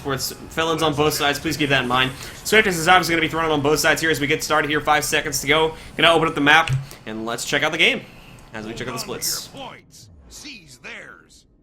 Sports fill-ins on both sides. Please keep that in mind. Swiftness is obviously going to be thrown on both sides here as we get started here. 5 seconds to go. Gonna open up the map and let's check out the game as we check out the splits.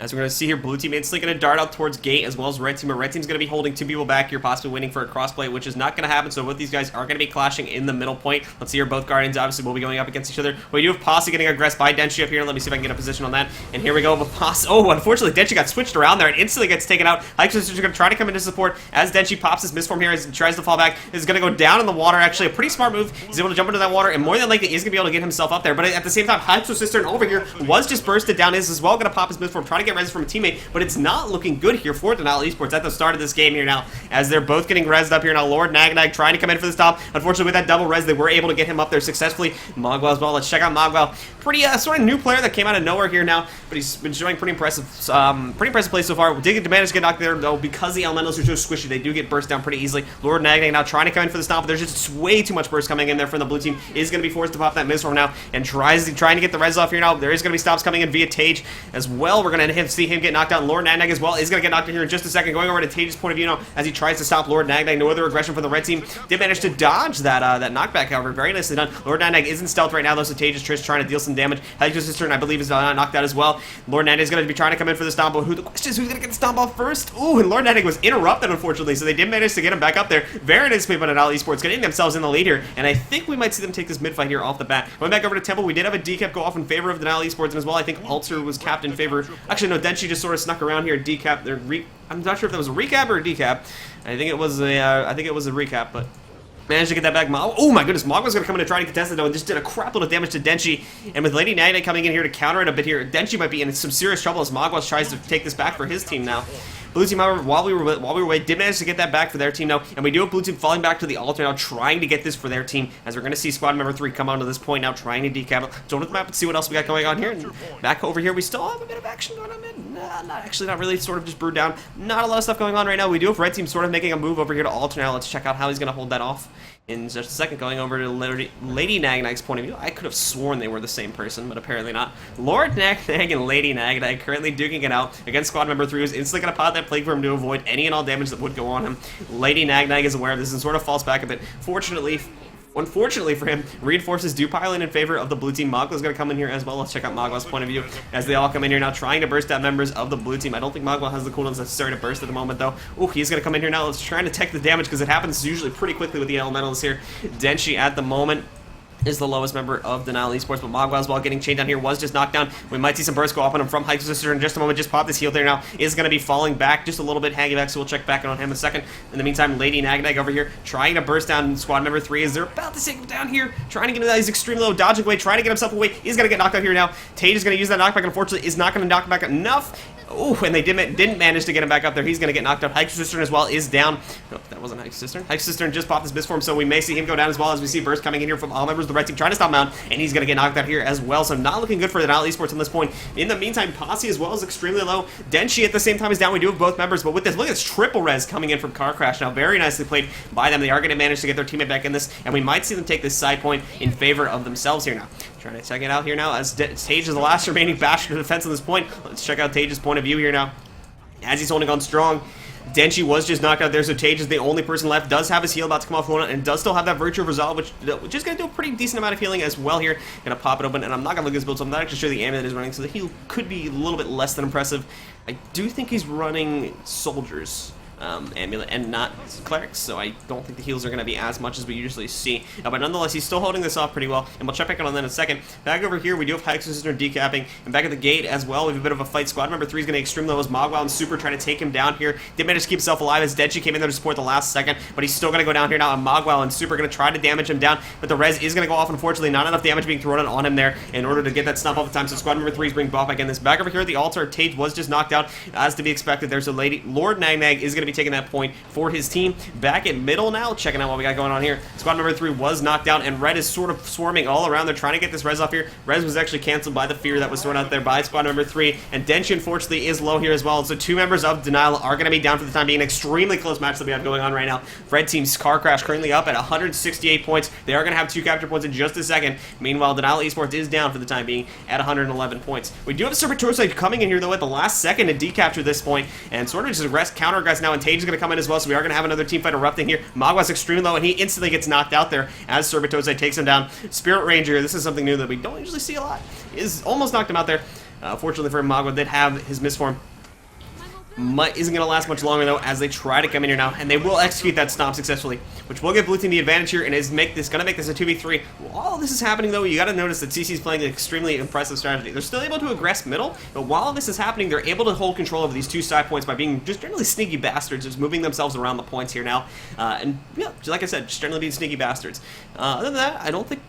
As we're going to see here, blue team instantly going to dart out towards gate as well as red team. But red team's going to be holding 2 people back here, possibly waiting for a crossplay, which is not going to happen. So both these guys are going to be clashing in the middle point. Let's see here, both guardians obviously will be going up against each other. We do have Posse getting aggressed by Denshi up here. Let me see if I can get a position on that. And here we go with Posse. Oh, unfortunately, Denshi got switched around there and instantly gets taken out. Hikes are going to try to come into support as Denshi pops his misform here as he tries to fall back. Is going to go down in the water. Actually, a pretty smart move. He's able to jump into that water and more than likely he's going to be able to get himself up there. But at the same time, Hydro Cistern over here was just bursted down. Is as well going to pop his misform, trying to get res from a teammate. But it's not looking good here for Denial Esports at the start of this game here now, as they're both getting rezzed up here now. Lord Nagnag trying to come in for the stop. Unfortunately, with that double res, they were able to get him up there successfully. Mogwell as well. Let's check out Mogwell. Pretty sort of new player that came out of nowhere here now, but he's been showing pretty impressive play so far. Did manage to get knocked there though because the elementals are so squishy. They do get burst down pretty easily. Lord Nagnag now trying to come in for the stop, but there's just way too much burst coming in there from the blue team. Is going to be forced to pop that misform now and trying to get the res off here now. There is going to be stops coming in via Tage as well. We're going to see him get knocked out. Lord Nagnag as well is going to get knocked in here in just a second. Going over to Tage's point of view now as he tries to stop Lord Nagnag. No other aggression from the red team. Did manage to dodge that knockback, however. Very nicely done. Lord Nagnag is in stealth right now though, so Tage is trying to deal some damage. Hydro's Cistern, I believe, is knocked out as well. Lord Nagnag is going to be trying to come in for the stomp, but the question is who's going to get the stomp off first? Ooh, and Lord Nagnag was interrupted, unfortunately, so they did manage to get him back up there. Very nice play by Denial Esports, getting themselves in the lead here, and I think we might see them take this mid fight here off the bat. Going back over to Temple, we did have a decap go off in favor of Denial Esports, and as well, I think Alter was capped in favor. Actually, no, Denshi just sort of snuck around here, decap. I'm not sure if that was a recap or a decap. I think it was a recap, but managed to get that back. Oh my goodness, Mogg was going to come in and try to contest it though, and just did a crap load of damage to Denshi. And with Lady Nagnag coming in here to counter it a bit here, Denshi might be in some serious trouble as Mogwas tries to take this back for his team now. Blue team, however, while we were away, did manage to get that back for their team now, and we do have blue team falling back to the altar now, trying to get this for their team, as we're going to see squad member 3 come onto this point now, trying to decap it. Go to the map and see what else we got going on here. And back over here, we still have a bit of action going on mid. Not really, sort of just brewed down. Not a lot of stuff going on right now. We do have red team sort of making a move over here to altar now. Let's check out how he's going to hold that off in just a second. Going over to Lady Nagnag's point of view, I could have sworn they were the same person, but apparently not. Lord Nagnag and Lady Nagnag currently duking it out against squad member 3, who's instantly going to pop that plague for him to avoid any and all damage that would go on him. Lady Nagnag is aware of this and sort of falls back a bit. Unfortunately for him, reinforces do pile in favor of the blue team. Mogwa's going to come in here as well. Let's check out Mogwa's point of view as they all come in here now trying to burst out members of the blue team. I don't think Mogwa has the cooldowns necessary to burst at the moment though. Oh, he's going to come in here now. Let's try and detect the damage because it happens usually pretty quickly with the elementals here. Denshi at the moment is the lowest member of Denial Esports, but Mogwai as well getting chained down here was just knocked down. We might see some bursts go up on him from Hydro Cistern in just a moment. Just pop this heal there now. Is going to be falling back just a little bit, hanging back, so we'll check back on him in a second. In the meantime, Lady Nagnag over here trying to burst down squad member 3 as they're about to take him down here. Trying to get into that. He's extremely low, dodging away, trying to get himself away. He's going to get knocked out here now. Tage is going to use that knockback. Unfortunately, is not going to knock back enough. Oh, and they didn't manage to get him back up there. He's going to get knocked out. Hydro Cistern as well is down. No, that wasn't Hydro Cistern. Hydro Cistern just popped his misform, so we may see him go down as well as we see burst coming in here from all members of the red team trying to stop him out, and he's going to get knocked out here as well. So not looking good for the Denial Esports on this point. In the meantime, Posse as well is extremely low. Denshi at the same time is down. We do have both members, but with this, look at this triple res coming in from Car Crash now. Very nicely played by them. They are going to manage to get their teammate back in this, and we might see them take this side point in favor of themselves here now. Trying to check it out here now as Tage is the last remaining bastion of defense on this point. Let's check out Tage's point of view here now, as he's holding on strong. Denshi was just knocked out there, so Tage is the only person left. Does have his heal about to come off Luna, and does still have that Virtue of Resolve, which is going to do a pretty decent amount of healing as well here. Going to pop it open, and I'm not going to look at his build, so I'm not actually sure the amulet is running, so the heal could be a little bit less than impressive. I do think he's running Soldiers amulet and not clerics, so I don't think the heals are going to be as much as we usually see. But nonetheless, he's still holding this off pretty well, and we'll check back on that in a second. Back over here, we do have Hydro Cistern decapping, and back at the gate as well, we have a bit of a fight. Squad member 3 is going to extreme low as Mogwai and Super trying to take him down here. Did manage to keep himself alive as Denshi came in there to support the last second, but he's still going to go down here now, and Mogwai and Super are going to try to damage him down, but the res is going to go off. Unfortunately, not enough damage being thrown on him there in order to get that stun all the time, so Squad member 3 is bringing buff back in this. Back over here at the altar, Tage was just knocked out, as to be expected. There's a lady. Lord Nagnag is going to be taking that point for his team. Back at middle now, checking out what we got going on here. Squad member 3 was knocked down, and red is sort of swarming all around. They're trying to get this res off here. Res was actually canceled by the fear that was thrown out there by squad member 3, and Denshi unfortunately is low here as well. So 2 members of Denial are going to be down for the time being. An extremely close match that we have going on right now. Red team's Car Crash currently up at 168 points. They are going to have 2 capture points in just a second. Meanwhile, Denial Esports is down for the time being at 111 points. We do have Serpentosite coming in here though at the last second to decapture this point, and sort of just counter aggress now and Tage is going to come in as well, so we are going to have another team fight erupting here. Magwa's extremely low, and he instantly gets knocked out there as Surbatose takes him down. Spirit Ranger, this is something new that we don't usually see a lot, is almost knocked him out there. Fortunately for him, Magwa did have his misform. Isn't going to last much longer, though, as they try to come in here now, and they will execute that stomp successfully, which will give Blue Team the advantage here, and is going to make this a 2v3. While this is happening, though, you got to notice that CC is playing an extremely impressive strategy. They're still able to aggress middle, but while this is happening, they're able to hold control over these two side points by being just generally sneaky bastards, just moving themselves around the points here now, and yeah, like I said, just generally being sneaky bastards. Other than that,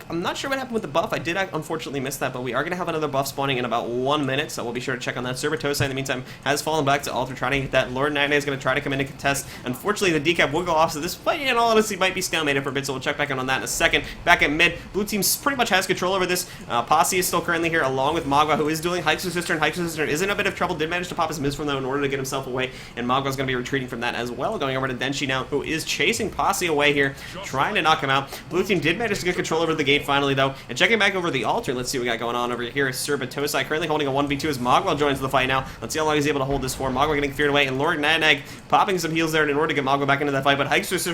I'm not sure what happened with the buff. I did unfortunately miss that, but we are going to have another buff spawning in about 1 minute, so we'll be sure to check on that. Surbatose, in the meantime, has fallen back to Alter, trying to hit that. Lord Nine is going to try to come in and contest. Unfortunately, the decap will go off, so this fight, in all honesty, might be stalemated for a bit, so we'll check back on that in a second. Back at mid, Blue Team pretty much has control over this. Posse is still currently here, along with Magwa, who is dueling Hyksos Sister, and Hyksos Sister is in a bit of trouble. Did manage to pop his miss from though in order to get himself away, and Magwa's going to be retreating from that as well, going over to Denshi now, who is chasing Posse away here, trying to knock him out. Blue Team did manage to get control over the gate finally, though, and checking back over the altar, let's see what we got going on over here. Surbatosai currently holding a 1v2 as Magwa joins the fight now. Let's see how long he's able to hold this for. Magwa getting feared away, and Lord Nanag popping some heals there in order to get Magwa back into that fight, but Hyksos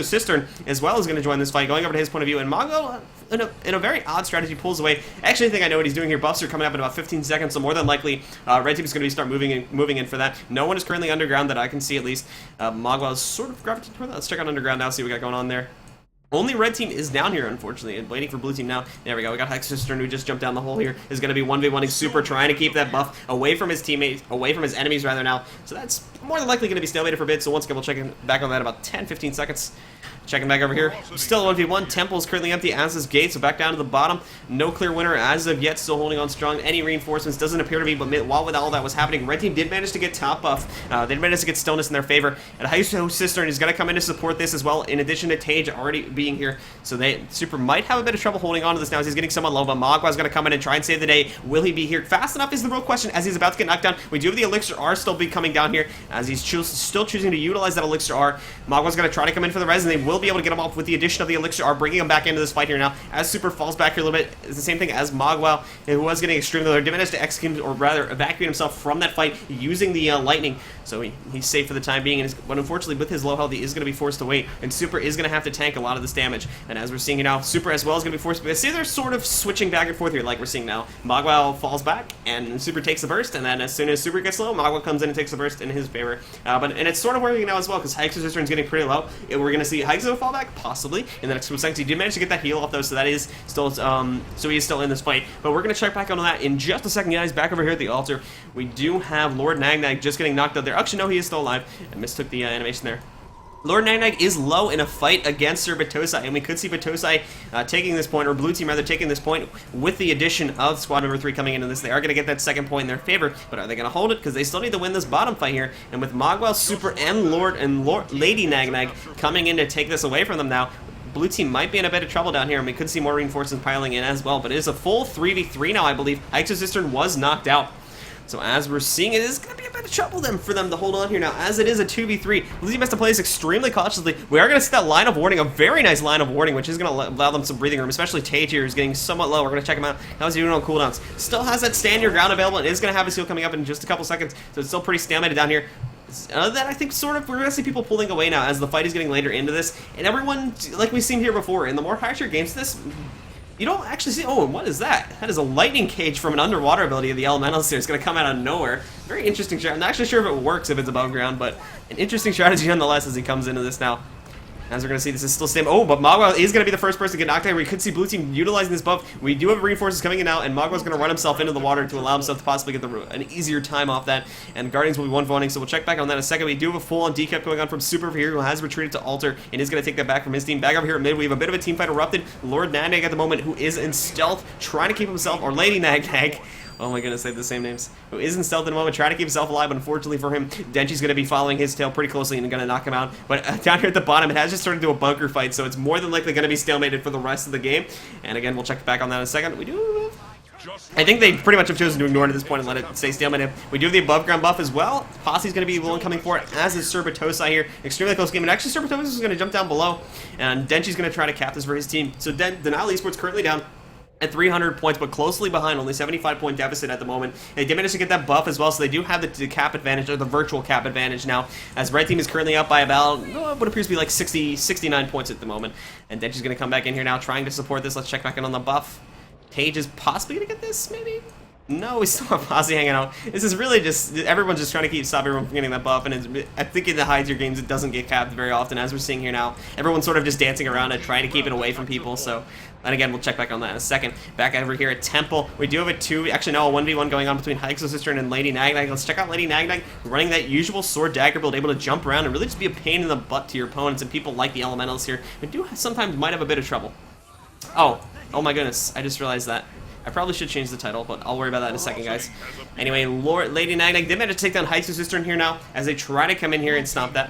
Cistern as well is going to join this fight, going over to his point of view, and Magwa, in a very odd strategy, pulls away. Actually, I think I know what he's doing here. Buffs are coming up in about 15 seconds, so more than likely, Red Team is going to start moving in for that. No one is currently underground that I can see, at least. Magwa is sort of gravitating toward that. Let's check on underground now, see what we got going on there. Only Red Team is down here, unfortunately, and waiting for Blue Team now. There we go. We got Hyksos Cistern, who just jumped down the hole here. Is going to be 1v1ing Super, trying to keep that buff away from his teammates, away from his enemies, rather, now. So that's more than likely going to be stalemated for a bit, so once again, we'll check back on that in about 10-15 seconds. Checking back over here. Still 1v1. Temple is currently empty, as is Gate, so back down to the bottom. No clear winner as of yet, still holding on strong. Any reinforcements doesn't appear to be, but while with all that was happening, Red Team did manage to get top buff. They did manage to get stillness in their favor. And Hyksos Cistern is going to come in to support this as well, in addition to Tage already being here. So Super might have a bit of trouble holding on to this now as he's getting somewhat low, but Magwa's going to come in and try and save the day. Will he be here fast enough is the real question, as he's about to get knocked down. We do have the Elixir R still be coming down here, as he's still choosing to utilize that Elixir R. Magwa's going to try to come in for the res, and they will be able to get him off with the addition of the Elixir R, bringing him back into this fight here now. As Super falls back here a little bit, it's the same thing as Magwa, who was getting extremely low. Did manage to execute, or rather evacuate himself from that fight using the lightning, so he's safe for the time being. But unfortunately, with his low health, he is going to be forced to wait, and Super is going to have to tank a lot of this damage. And as we're seeing here now, Super as well is going to be forced. But see, they're sort of switching back and forth here, like we're seeing now. Magwa falls back, and Super takes the burst, and then as soon as Super gets low, Magwa comes in and takes the burst in his favor. And it's sort of working now as well, because Hyksos Cistern is getting pretty low. We're going to see Hyksos fall back, possibly, in the next couple seconds. He did manage to get that heal off, though, so that is still, so he is still in this fight. But we're going to check back on that in just a second, guys. Back over here at the altar, we do have Lord Nagnag just getting knocked out there. Actually, no, he is still alive. I mistook the animation there. Lord Nagnag is low in a fight against Surbatosai, and we could see Batosai taking this point, or Blue Team rather taking this point, with the addition of Squad Number 3 coming into this. They are going to get that second point in their favor, but are they going to hold it? Because they still need to win this bottom fight here, and with Magwa, Super, and Lady Nagnag coming in to take this away from them now, Blue Team might be in a bit of trouble down here, and we could see more reinforcements piling in as well, but it is a full 3v3 now, I believe. Hyksos Cistern was knocked out. So as we're seeing, it is going to be a bit of trouble for them to hold on here now, as it is a 2v3. Blue Team has to play this extremely cautiously. We are going to see that line of warding, a very nice line of warding, which is going to allow them some breathing room, especially Tage here is getting somewhat low. We're going to check him out. How's he doing on cooldowns? Still has that stand your ground available, and is going to have his heal coming up in just a couple seconds, so it's still pretty stalemated down here. Other than that, I think sort of we're going to see people pulling away now as the fight is getting later into this, and everyone, like we've seen here before, in the more high tier games this, you don't actually see, oh, and what is that? That is a lightning cage from an underwater ability of the elementals here. It's going to come out of nowhere. Very interesting strategy. I'm not actually sure if it works if it's above ground, but an interesting strategy nonetheless as he comes into this now. As we're going to see, this is still same. Oh, but Magwa is going to be the first person to get knocked out. We could see Blue Team utilizing this buff. We do have reinforcements coming in now, and Magwa's going to run himself into the water to allow himself to possibly get an easier time off that. And Guardians will be 1v1ing, so we'll check back on that in a second. We do have a full-on decap going on from Super over here, who has retreated to Altar, and is going to take that back from his team. Back over here at mid, we have a bit of a team fight erupted. Lord Nagnag at the moment, who is in stealth, trying to keep himself, or Lady Nagnag. Oh my goodness, they have the same names. Who is in stealth at the moment, trying to keep himself alive, but unfortunately for him, Denshi's going to be following his tail pretty closely and going to knock him out. But down here at the bottom, it has just turned into a bunker fight, so it's more than likely going to be stalemated for the rest of the game. And again, we'll check back on that in a second. We do... I think they pretty much have chosen to ignore it at this point and let it stay stalemated. We do have the above ground buff as well. Posse's going to be the one coming for it, as is Surbatosai here. Extremely close game. And actually, Surbatosai is going to jump down below, and Denshi's going to try to cap this for his team. So Denial Esports currently down at 300 points, but closely behind, only 75-point deficit at the moment. They did manage to get that buff as well, so they do have the cap advantage, or the virtual cap advantage now, as red team is currently up by about, what appears to be like 69 points at the moment. And Denji's going to come back in here now, trying to support this. Let's check back in on the buff. Tage is possibly going to get this, maybe? No, we still have Posse hanging out. This is really just, everyone's just trying to stop everyone from getting that buff, and I think in the high tier games it doesn't get capped very often, as we're seeing here now. Everyone's sort of just dancing around it, trying to keep it away from people, so... And again, we'll check back on that in a second. Back over here at Temple, we do have a 1v1 going on between Hyxocistern and Lady Nagnag. Let's check out Lady Nagnag running that usual sword dagger build, able to jump around and really just be a pain in the butt to your opponents, and people like the elementals here, but do sometimes might have a bit of trouble. Oh my goodness, I just realized that. I probably should change the title, but I'll worry about that in a second, guys. Anyway, Lady Nagnag did manage to take down Hyxocistern here now, as they try to come in here and stomp that.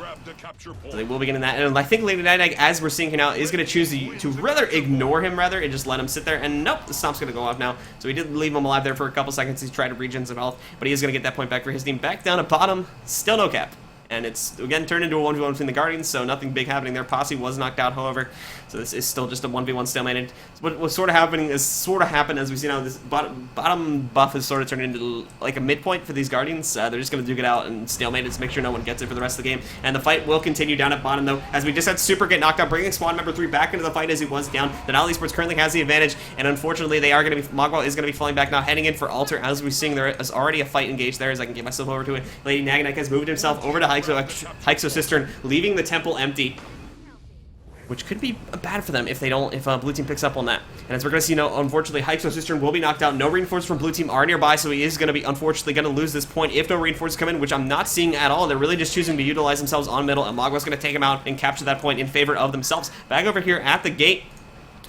So they will be getting that. And I think Lady Nagnag, as we're seeing here now, is going to choose to rather ignore him, and just let him sit there. And nope, the stomp's going to go off now. So he did leave him alive there for a couple seconds. He tried to regen some health, but he is going to get that point back for his team. Back down at bottom, still no cap. And it's, again, turned into a 1v1 between the Guardians, so nothing big happening there. Posse was knocked out, however, so this is still just a 1v1 stalemate. And what's sort of happening is happened, as we see now, this bottom buff has sort of turned into like a midpoint for these Guardians. They're just going to duke it out and stalemate it to make sure no one gets it for the rest of the game. And the fight will continue down at bottom, though, as we just had Super get knocked out, bringing squad member 3 back into the fight as he was down. Denali Esports currently has the advantage, and unfortunately, they are going to be, Mogwai is going to be falling back now, heading in for Alter, as we're seeing there is already a fight engaged there, as I can get myself over to it. Lady Nagnag has moved himself over to Hyxocistern, leaving the temple empty, which could be bad for them if blue team picks up on that. And as we're going to see now, unfortunately, Hyxocistern will be knocked out. No reinforcements from blue team are nearby, so he is going to be unfortunately going to lose this point if no reinforcements come in, which I'm not seeing at all. They're really just choosing to utilize themselves on middle, and Mogwai's going to take him out and capture that point in favor of themselves. Back over here at the gate,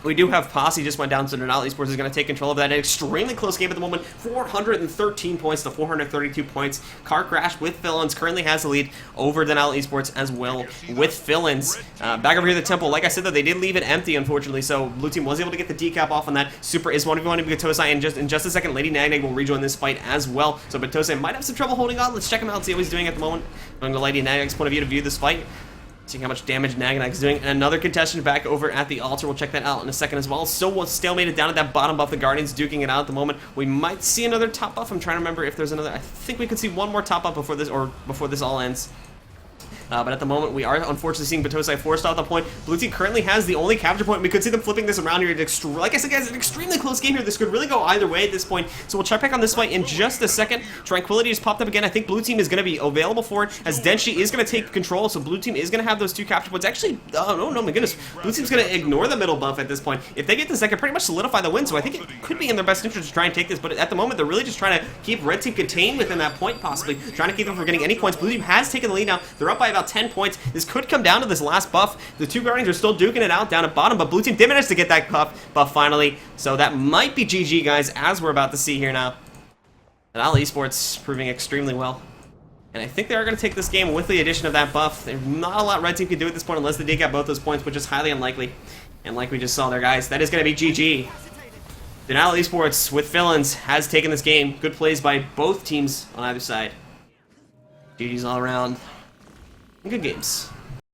we do have Posse just went down, so Denali Esports is going to take control of that. An extremely close game at the moment, 413 points to 432 points. Car Crash with Villains currently has the lead over Denali Esports as well with Villains. Back over here at the Temple, like I said, though, they did leave it empty, unfortunately, so Blue Team was able to get the decap off on that. Super is 1v1 to Batosai, and in just a second, Lady Nagnag will rejoin this fight as well. So Batosai might have some trouble holding on. Let's check him out and see how he's doing at the moment. Going to Lady Nagnag's point of view to view this fight. Seeing how much damage Nagnag is doing. And another contestant back over at the altar. We'll check that out in a second as well. Still stalemated down at that bottom buff. The Guardians duking it out at the moment. We might see another top buff. I'm trying to remember if there's another. I think we could see one more top buff before this all ends. But at the moment, we are unfortunately seeing Batosai forced off the point. Blue team currently has the only capture point. We could see them flipping this around here. Like I said, guys, an extremely close game here. This could really go either way at this point. So we'll check back on this fight in just a second. Tranquility has popped up again. I think blue team is going to be available for it, as Denshi is going to take control. So blue team is going to have those 2 capture points. Actually, oh no, my goodness. Blue team's going to ignore the middle buff at this point. If they get this, that could pretty much solidify the win. So I think it could be in their best interest to try and take this. But at the moment, they're really just trying to keep red team contained within that point, possibly. Trying to keep them from getting any points. Blue team has taken the lead now. They're up by about 10 points. This could come down to this last buff. The 2 Guardians are still duking it out down at bottom, but blue team did manage to get that buff finally. So that might be GG, guys, as we're about to see here now. And Denali Esports proving extremely well. And I think they are going to take this game with the addition of that buff. There's not a lot red team can do at this point unless they dig out both those points, which is highly unlikely. And like we just saw there, guys, that is going to be GG. Denali Esports with Villains has taken this game. Good plays by both teams on either side. GG's all around. Good games.